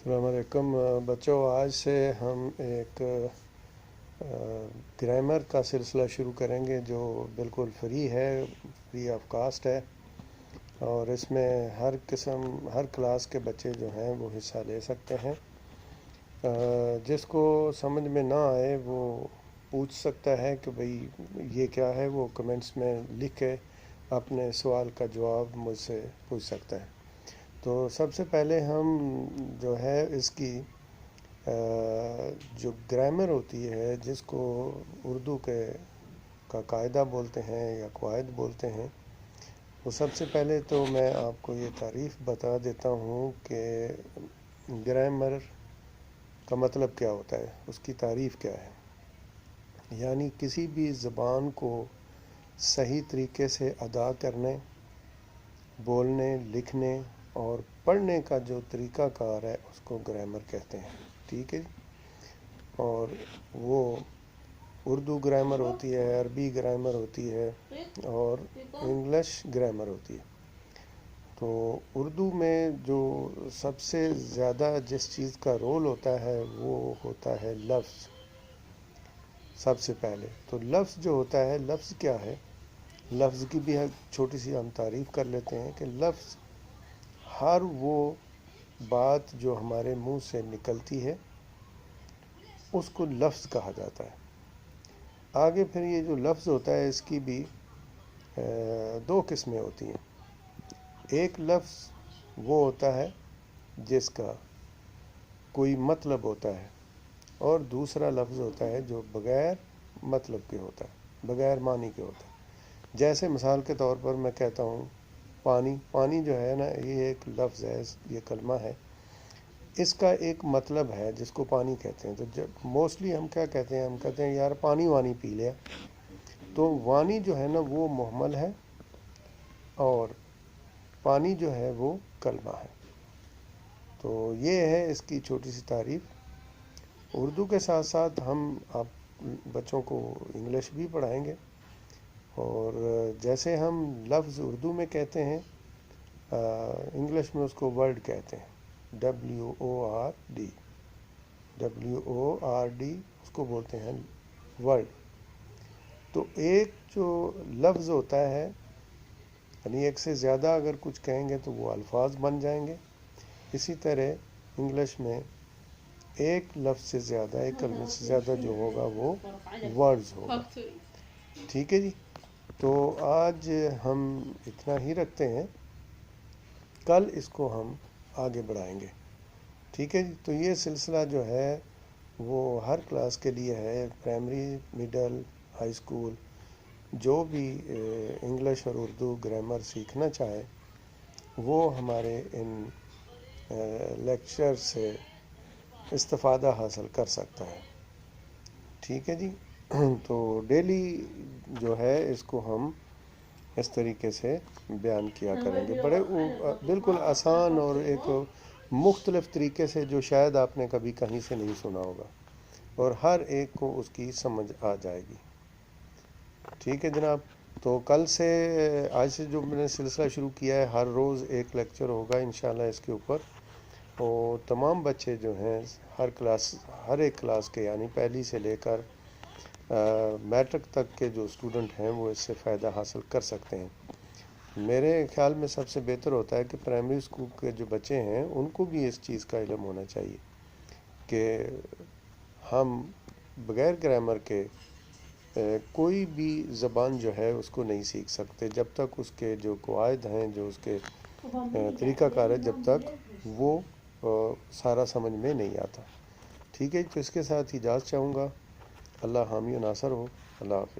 अस्सलाम वालेकुम बच्चों, आज से हम एक ग्रामर का सिलसिला शुरू करेंगे जो बिल्कुल फ्री है, फ्री ऑफ कास्ट है। और इसमें हर क्लास के बच्चे जो हैं वो हिस्सा ले सकते हैं। जिसको समझ में ना आए वो पूछ सकता है कि भाई ये क्या है, वो कमेंट्स में लिख के अपने सवाल का जवाब मुझसे पूछ सकता है। तो सबसे पहले हम जो है इसकी जो ग्रामर होती है, जिसको उर्दू का कायदा बोलते हैं या क़वायद बोलते हैं, वो सबसे पहले तो मैं आपको ये तारीफ़ बता देता हूँ कि ग्रामर का मतलब क्या होता है, उसकी तारीफ़ क्या है। यानी किसी भी ज़बान को सही तरीके से अदा करने, बोलने, लिखने और पढ़ने का जो तरीक़ाकार है उसको ग्रामर कहते हैं। ठीक है। और वो उर्दू ग्रामर होती है, अरबी ग्रामर होती है और इंग्लिश ग्रामर होती है। तो उर्दू में जो सबसे ज़्यादा जिस चीज़ का रोल होता है वो होता है लफ्ज़। सबसे पहले तो लफ्ज़ जो होता है, लफ्ज़ क्या है, लफ्ज़ की भी छोटी सी हम तारीफ़ कर लेते हैं कि लफ्ज़ हर वो बात जो हमारे मुंह से निकलती है उसको लफ्ज़ कहा जाता है। आगे फिर ये जो लफ्ज़ होता है इसकी भी दो किस्में होती हैं। एक लफ्ज़ वो होता है जिसका कोई मतलब होता है और दूसरा लफ्ज़ होता है जो बग़ैर मतलब के होता है, बग़ैर मानी के होता है। जैसे मिसाल के तौर पर मैं कहता हूँ पानी, पानी जो है ना, ये एक लफ्ज़ है, ये कलमा है, इसका एक मतलब है जिसको पानी कहते हैं। तो जब मोस्टली हम क्या कहते हैं, हम कहते हैं यार पानी वानी पी लिया। तो वानी जो है ना वो मुहम्मल है और पानी जो है वो कलमा है। तो ये है इसकी छोटी सी तारीफ़। उर्दू के साथ साथ हम आप बच्चों को इंग्लिश भी पढ़ाएंगे। और जैसे हम लफ्ज़ उर्दू में कहते हैं, इंग्लिश में उसको वर्ड कहते हैं, WORD उसको बोलते हैं वर्ड। तो एक जो लफ्ज़ होता है, यानी एक से ज़्यादा अगर कुछ कहेंगे तो वो अल्फाज बन जाएंगे। इसी तरह इंग्लिश में एक लफ्ज़ से ज़्यादा, एक कलमे से ज़्यादा जो होगा वो वर्ड्स होगा। ठीक है जी। तो आज हम इतना ही रखते हैं, कल इसको हम आगे बढ़ाएंगे। ठीक है जी। तो ये सिलसिला जो है वो हर क्लास के लिए है, प्राइमरी, मिडल, हाई स्कूल। जो भी इंग्लिश और उर्दू ग्रामर सीखना चाहे वो हमारे इन लेक्चर से इस्तिफ़ादा हासिल कर सकता है। ठीक है जी। तो डेली जो है इसको हम इस तरीके से बयान किया करेंगे, बड़े बिल्कुल आसान और एक मुख्तलिफ़ तरीके से जो शायद आपने कभी कहीं से नहीं सुना होगा और हर एक को उसकी समझ आ जाएगी। ठीक है जनाब। तो कल से, आज से जो मैंने सिलसिला शुरू किया है, हर रोज़ एक लेक्चर होगा इंशाल्लाह इसके ऊपर। और तमाम बच्चे जो हैं हर एक क्लास के, यानी पहली से लेकर मैट्रिक तक के जो स्टूडेंट हैं वो इससे फ़ायदा हासिल कर सकते हैं। मेरे ख़्याल में सबसे बेहतर होता है कि प्राइमरी स्कूल के जो बच्चे हैं उनको भी इस चीज़ का इल्म होना चाहिए कि हम बग़ैर ग्रामर के कोई भी ज़बान जो है उसको नहीं सीख सकते जब तक उसके जो क़वायद हैं, जो उसके तरीक़ाकार है, जब तक वो सारा समझ में नहीं आता। ठीक है। तो इसके साथ इजाज़त चाहूँगा। अल्लाह हामी व नासर हो। अल्लाह हाफ़िज़।